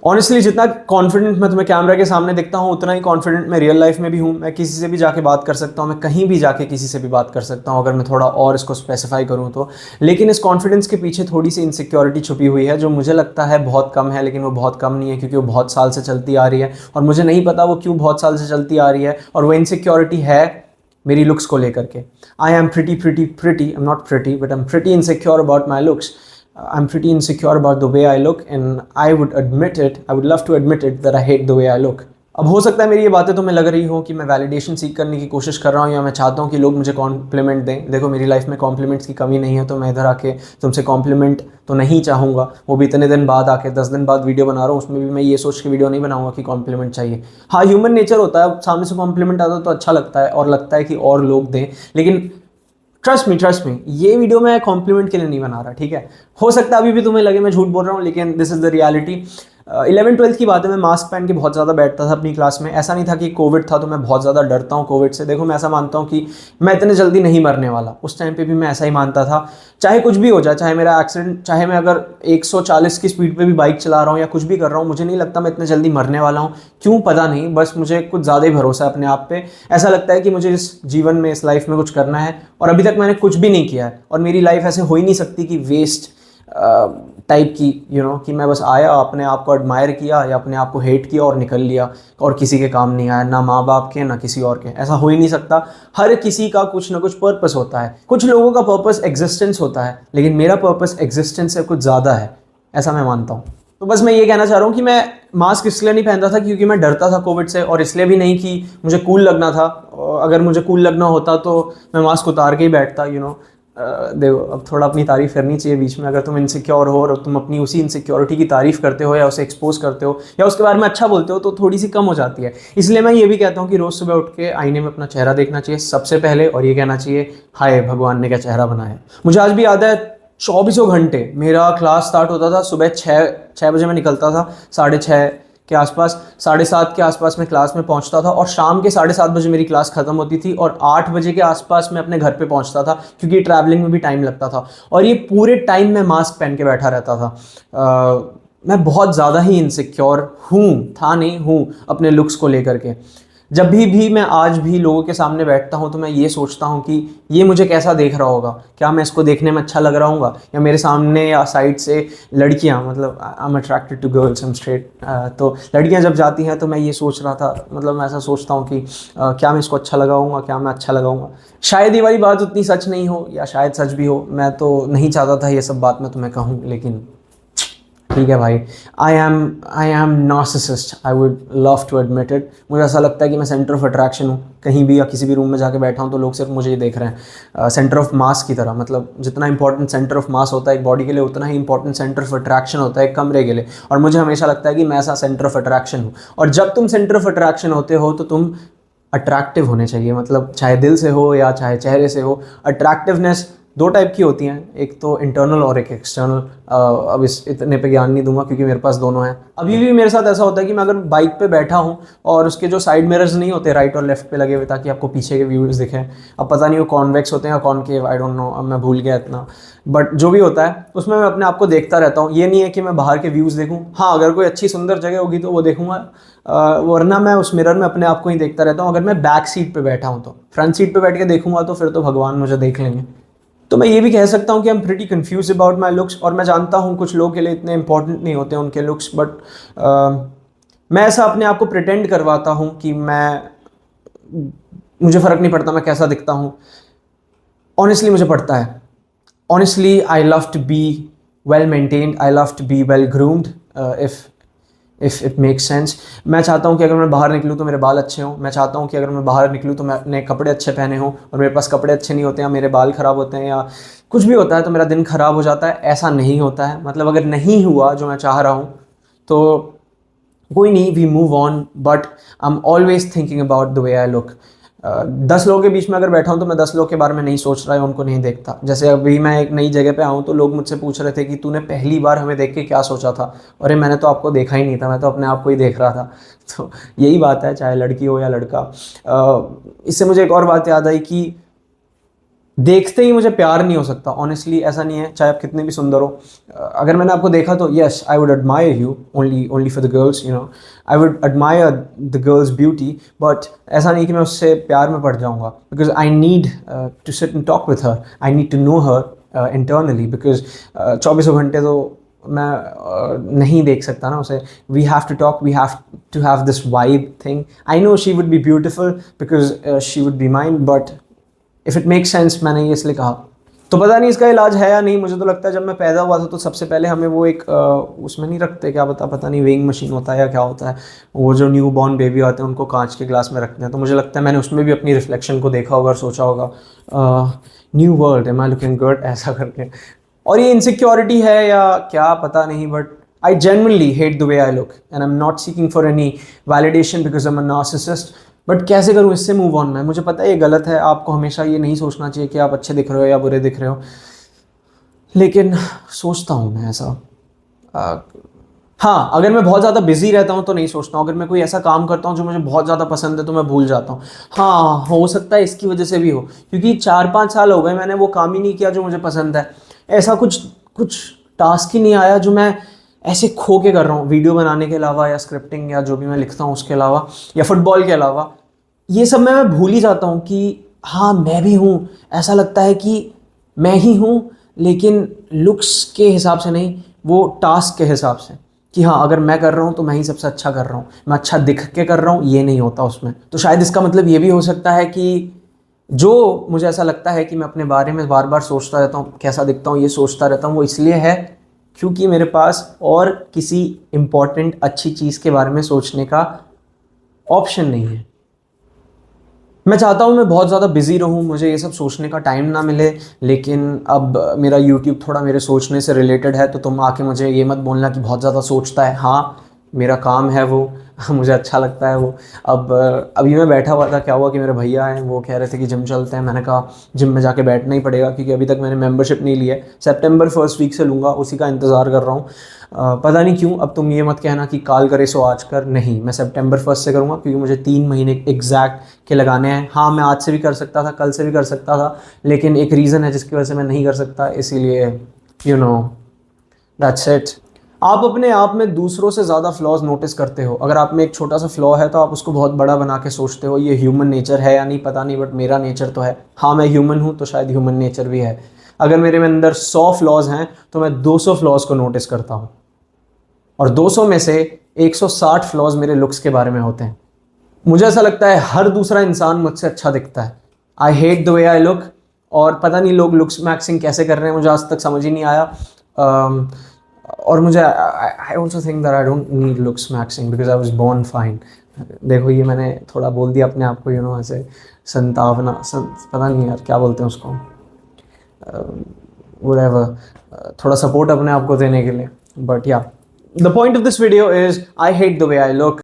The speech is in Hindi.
ऑनेस्टली जितना कॉन्फिडेंट मैं तुम्हें कैमरा के सामने दिखता हूँ उतना ही कॉन्फिडेंट मैं रियल लाइफ में भी हूँ। मैं किसी से भी जाके बात कर सकता हूँ, मैं कहीं भी जाके किसी से भी बात कर सकता हूँ अगर मैं थोड़ा और इसको स्पेसिफाई करूँ तो। लेकिन इस कॉन्फिडेंस के पीछे थोड़ी सी इनसिक्योरिटी छुपी हुई है जो मुझे लगता है बहुत कम है, लेकिन वो बहुत कम नहीं है क्योंकि वो बहुत साल से चलती आ रही है और मुझे नहीं पता वो क्यों बहुत साल से चलती आ रही है। और वो इनसिक्योरिटी है मेरी लुक्स को लेकर के। I am pretty I am not pretty but I am pretty insecure about my looks. I'm pretty insecure about the way I look and I would admit it, I would love to admit it that I hate the way I look. अब हो सकता है मेरी ये बातें तुम्हें लग रही हो कि मैं वैलिडेशन सीख करने की कोशिश कर रहा हूँ या मैं चाहता हूँ कि लोग मुझे कॉम्प्लीमेंट दें। देखो मेरी लाइफ में कॉम्प्लीमेंट्स की कमी नहीं है, तो मैं इधर आके तुमसे कॉम्प्लीमेंट तो नहीं चाहूँगा, वो भी इतने दिन बाद आके 10 दिन बाद वीडियो बना रहा हूँ उसमें भी मैं ये सोच के वीडियो नहीं बनाऊँगा कि कॉम्प्लीमेंट चाहिए। हाँ ह्यूमन नेचर होता है, सामने से कॉम्प्लीमेंट आता है तो अच्छा लगता है और लगता है कि और लोग दें, लेकिन ट्रस्ट मी ये वीडियो मैं कॉम्प्लीमेंट के लिए नहीं बना रहा, ठीक है। हो सकता है अभी भी तुम्हें लगे मैं झूठ बोल रहा हूँ, लेकिन this is the reality. 11th-12th की बात है, मैं मास्क पहन के बहुत ज़्यादा बैठता था अपनी क्लास में। ऐसा नहीं था कि कोविड था तो मैं बहुत ज़्यादा डरता हूँ कोविड से। देखो मैं ऐसा मानता हूँ कि मैं इतने जल्दी नहीं मरने वाला, उस टाइम पे भी मैं ऐसा ही मानता था। चाहे कुछ भी हो जाए, चाहे मेरा एक्सीडेंट, चाहे मैं अगर 140 की स्पीड पे भी बाइक चला रहा हूँ या कुछ भी कर रहा हूँ, मुझे नहीं लगता मैं इतने जल्दी मरने वाला हूँ। क्यों पता नहीं, बस मुझे कुछ ज़्यादा ही भरोसा है अपने आप पे। ऐसा लगता है कि मुझे इस जीवन में, इस लाइफ में कुछ करना है और अभी तक मैंने कुछ भी नहीं किया है। और मेरी लाइफ ऐसे हो ही नहीं सकती कि वेस्ट टाइप की, कि मैं बस आया, अपने आप को एडमायर किया या अपने आप को हेट किया और निकल लिया और किसी के काम नहीं आया, ना माँ बाप के ना किसी और के। ऐसा हो ही नहीं सकता। हर किसी का कुछ ना कुछ पर्पस होता है। कुछ लोगों का पर्पस एग्जिस्टेंस होता है, लेकिन मेरा पर्पस एग्जिस्टेंस से कुछ ज़्यादा है, ऐसा मैं मानता हूँ। तो बस मैं ये कहना चाह रहा हूँ कि मैं मास्क इसलिए नहीं पहनता था क्योंकि मैं डरता था कोविड से, और इसलिए भी नहीं कि मुझे कूल लगना था। अगर मुझे कूल लगना होता तो मैं मास्क उतार के ही बैठता। देखो अब थोड़ा अपनी तारीफ करनी चाहिए बीच में। अगर तुम इनसिक्योर हो और तुम अपनी उसी इनसिक्योरिटी की तारीफ करते हो या उसे एक्सपोज करते हो या उसके बारे में अच्छा बोलते हो तो थोड़ी सी कम हो जाती है। इसलिए मैं ये भी कहता हूँ कि रोज़ सुबह उठ के आईने में अपना चेहरा देखना चाहिए सबसे पहले और ये कहना चाहिए, हाय भगवान ने क्या चेहरा बनाया। मुझे आज भी याद है, चौबीसों घंटे मेरा क्लास स्टार्ट होता था सुबह 6 बजे मैं निकलता था, 6:30 के आसपास, 7:30 के आसपास मैं क्लास में पहुंचता था और शाम के 7:30 बजे मेरी क्लास ख़त्म होती थी और 8 बजे के आसपास मैं अपने घर पे पहुंचता था क्योंकि ट्रैवलिंग में भी टाइम लगता था। और ये पूरे टाइम मैं मास्क पहन के बैठा रहता था। मैं बहुत ज़्यादा ही इनसिक्योर था नहीं हूँ अपने लुक्स को लेकर के। जब भी मैं आज भी लोगों के सामने बैठता हूँ तो मैं ये सोचता हूँ कि ये मुझे कैसा देख रहा होगा, क्या मैं इसको देखने में अच्छा लग रहा हूँगा, या मेरे सामने या साइड से लड़कियाँ, मतलब I am attracted to girls, I am straight, तो लड़कियाँ जब जाती हैं तो मैं ये सोच रहा था, मतलब मैं ऐसा सोचता हूँ कि क्या मैं इसको अच्छा लगाऊंगा, क्या मैं अच्छा लगाऊंगा। शायद ये वाली बात उतनी सच नहीं हो या शायद सच भी हो, मैं तो नहीं चाहता था ये सब बात मैं तुम्हें कहूँ, लेकिन ठीक है भाई। I am narcissist, I would love to admit it. मुझे ऐसा लगता है कि मैं सेंटर ऑफ अट्रैक्शन हूँ। कहीं भी या किसी भी रूम में जाके बैठा हूँ तो लोग सिर्फ मुझे ही देख रहे हैं, सेंटर ऑफ मास की तरह। मतलब जितना इंपॉर्टेंट सेंटर ऑफ मास होता है एक बॉडी के लिए, उतना ही इंपॉर्टेंट सेंटर ऑफ अट्रैक्शन होता है एक कमरे के लिए। और मुझे हमेशा लगता है कि मैं ऐसा सेंटर ऑफ अट्रैक्शन हूँ। और जब तुम सेंटर ऑफ अट्रैक्शन होते हो तो तुम अट्रैक्टिव होने चाहिए, मतलब चाहे दिल से हो या चाहे चेहरे से हो। अट्रैक्टिवनेस दो टाइप की होती हैं, एक तो इंटरनल और एक एक्सटर्नल। अब इस इतने पे ज्ञान नहीं दूंगा क्योंकि मेरे पास दोनों हैं। अभी भी मेरे साथ ऐसा होता है कि मैं अगर बाइक पे बैठा हूँ और उसके जो साइड मिरर्स नहीं होते राइट और लेफ्ट पे लगे हुए ताकि आपको पीछे के व्यूज़ दिखें, अब पता नहीं वो कॉन्वेक्स होते हैं या कॉनकेव, आई डोंट नो, अब मैं भूल गया इतना, बट जो भी होता है उसमें मैं अपने आप को देखता रहता हूँ। ये नहीं है कि मैं बाहर के व्यूज़ देखूँ, हाँ अगर कोई अच्छी सुंदर जगह होगी तो वो देखूँगा, वरना मैं उस मिरर में अपने आप को ही देखता रहता हूँ। अगर मैं बैक सीट पे बैठा हूँ तो, फ्रंट सीट पे बैठ के देखूंगा तो फिर तो भगवान मुझे देख लेंगे। तो मैं ये भी कह सकता हूँ कि I am pretty confuse about my looks. और मैं जानता हूँ कुछ लोगों के लिए इतने इंपॉर्टेंट नहीं होते उनके लुक्स, बट मैं ऐसा अपने आप को प्रिटेंड करवाता हूँ कि मुझे फ़र्क नहीं पड़ता मैं कैसा दिखता हूँ। ऑनेस्टली मुझे पड़ता है। Honestly I love to be well maintained, I love to be well groomed, if it makes sense. मैं चाहता हूँ कि अगर मैं बाहर निकलूँ तो मेरे बाल अच्छे हों। मैं चाहता हूँ कि अगर मैं बाहर निकलूँ तो मैं अपने कपड़े अच्छे पहने हों, और मेरे पास कपड़े अच्छे नहीं होते हैं, मेरे बाल ख़राब होते हैं या कुछ भी होता है तो मेरा दिन ख़राब हो जाता है। ऐसा नहीं होता है, मतलब अगर नहीं हुआ जो मैं चाह रहा हूँ तो कोई नहीं, we move on, but I am always thinking about the way I look. 10 लोगों के बीच में अगर बैठा हूँ तो मैं 10 लोगों के बारे में नहीं सोच रहा है, उनको नहीं देखता। जैसे अभी मैं एक नई जगह पे आऊँ तो लोग मुझसे पूछ रहे थे कि तूने पहली बार हमें देख के क्या सोचा था। अरे मैंने तो आपको देखा ही नहीं था, मैं तो अपने आप को ही देख रहा था। तो यही बात है, चाहे लड़की हो या लड़का। इससे मुझे एक और बात याद आई कि देखते ही मुझे प्यार नहीं हो सकता ऑनेस्टली, ऐसा नहीं है, चाहे आप कितने भी सुंदर हो। अगर मैंने आपको देखा तो yes I would admire you only for the girls, you know, I would admire the girls beauty, but ऐसा नहीं कि मैं उससे प्यार में पड़ जाऊंगा, because I need to sit and talk with her, I need to know her internally, because 24 घंटे तो मैं नहीं देख सकता ना उसे। We have to talk, we have to have this vibe thing. I know she would be beautiful because she would be mind, but if it make sense, मैंने ये इसलिए कहा। तो पता नहीं इसका इलाज है या नहीं, मुझे तो लगता है जब मैं पैदा हुआ था तो सबसे पहले हमें वो एक उसमें नहीं रखते, क्या पता नहीं वेइंग मशीन होता है या क्या होता है, वो जो न्यू बॉर्न बेबी आते हैं उनको कांच के ग्लास में रखते हैं, तो मुझे लगता है मैंने उसमें भी अपनी रिफ्लेक्शन को देखा होगा और सोचा होगा new world, am I looking good, ऐसा करके। और ये इनसिक्योरिटी है या क्या पता नहीं, but I genuinely hate the way I look and I'm not seeking for any validation because I'm a narcissist. But कैसे करूँ इससे मूव ऑन? मैं, मुझे पता है ये गलत है, आपको हमेशा ये नहीं सोचना चाहिए कि आप अच्छे दिख रहे हो या बुरे दिख रहे हो, लेकिन सोचता हूँ मैं ऐसा। हाँ, अगर मैं बहुत ज़्यादा बिजी रहता हूँ तो नहीं सोचता हूँ, अगर मैं कोई ऐसा काम करता हूँ जो मुझे बहुत ज़्यादा पसंद है तो मैं भूल जाता हूँ। हाँ, हो सकता है इसकी वजह से भी हो, क्योंकि 4-5 साल हो गए मैंने वो काम ही नहीं किया जो मुझे पसंद है। ऐसा कुछ कुछ टास्क ही नहीं आया जो मैं ऐसे खो के कर रहा हूँ, वीडियो बनाने के अलावा या स्क्रिप्टिंग या जो भी मैं लिखता हूँ उसके अलावा या फुटबॉल के अलावा। ये सब मैं भूल ही जाता हूँ कि हाँ मैं भी हूँ। ऐसा लगता है कि मैं ही हूँ, लेकिन लुक्स के हिसाब से नहीं, वो टास्क के हिसाब से, कि हाँ अगर मैं कर रहा हूँ तो मैं ही सबसे अच्छा कर रहा हूँ, मैं अच्छा दिख के कर रहा हूँ, ये नहीं होता उसमें। तो शायद इसका मतलब ये भी हो सकता है कि जो मुझे ऐसा लगता है कि मैं अपने बारे में बार बार सोचता रहता हूँ, कैसा दिखता हूँ ये सोचता रहता हूँ, वो इसलिए है क्योंकि मेरे पास और किसी इम्पॉर्टेंट अच्छी चीज़ के बारे में सोचने का ऑप्शन नहीं है। मैं चाहता हूँ मैं बहुत ज़्यादा बिजी रहूँ, मुझे ये सब सोचने का टाइम ना मिले, लेकिन अब मेरा यूट्यूब थोड़ा मेरे सोचने से रिलेटेड है, तो तुम आके मुझे ये मत बोलना कि बहुत ज़्यादा सोचता है। हाँ, मेरा काम है वो मुझे अच्छा लगता है वो। अब अभी मैं बैठा हुआ था, क्या हुआ कि मेरे भैया हैं, वो कह रहे थे कि जिम चलते हैं। मैंने कहा जिम में जाके बैठना ही पड़ेगा, क्योंकि अभी तक मैंने मेंबरशिप नहीं ली है, सितंबर फर्स्ट वीक से लूँगा, उसी का इंतज़ार कर रहा हूँ। पता नहीं क्यों, अब तुम ये मत कहना कि काल करे सो आज कर, नहीं, मैं सितंबर फर्स्ट से करूँगा, क्योंकि मुझे 3 महीने एग्जैक्ट के लगाने हैं। हाँ, मैं आज से भी कर सकता था, कल से भी कर सकता था, लेकिन एक रीज़न है जिसकी वजह से मैं नहीं कर सकता, इसीलिए यू नो, दैट्स इट। आप अपने आप में दूसरों से ज़्यादा फ्लॉज नोटिस करते हो। अगर आप में एक छोटा सा फ्लॉ है तो आप उसको बहुत बड़ा बना के सोचते हो। ये ह्यूमन नेचर है या नहीं पता नहीं, बट मेरा नेचर तो है। हाँ, मैं ह्यूमन हूँ तो शायद ह्यूमन नेचर भी है। अगर मेरे में अंदर 100 फ्लॉज हैं तो मैं 200 फ्लॉज को नोटिस करता हूँ, और 200 में से 160 फ्लॉज मेरे लुक्स के बारे में होते हैं। मुझे ऐसा लगता है हर दूसरा इंसान मुझसे अच्छा दिखता है। I hate the way I look, और पता नहीं लोग लुक्स मैक्सिंग कैसे कर रहे हैं, मुझे आज तक समझ ही नहीं आया। और मुझे I also think that I don't need looksmaxxing because I was born fine. देखो ये मैंने थोड़ा बोल दिया अपने आप को, यू नो, ऐसे संतावना, पता नहीं यार क्या बोलते हैं उसको, व्हाटएवर, थोड़ा सपोर्ट अपने आप को देने के लिए। बट या, the point of this video is I hate the way I look.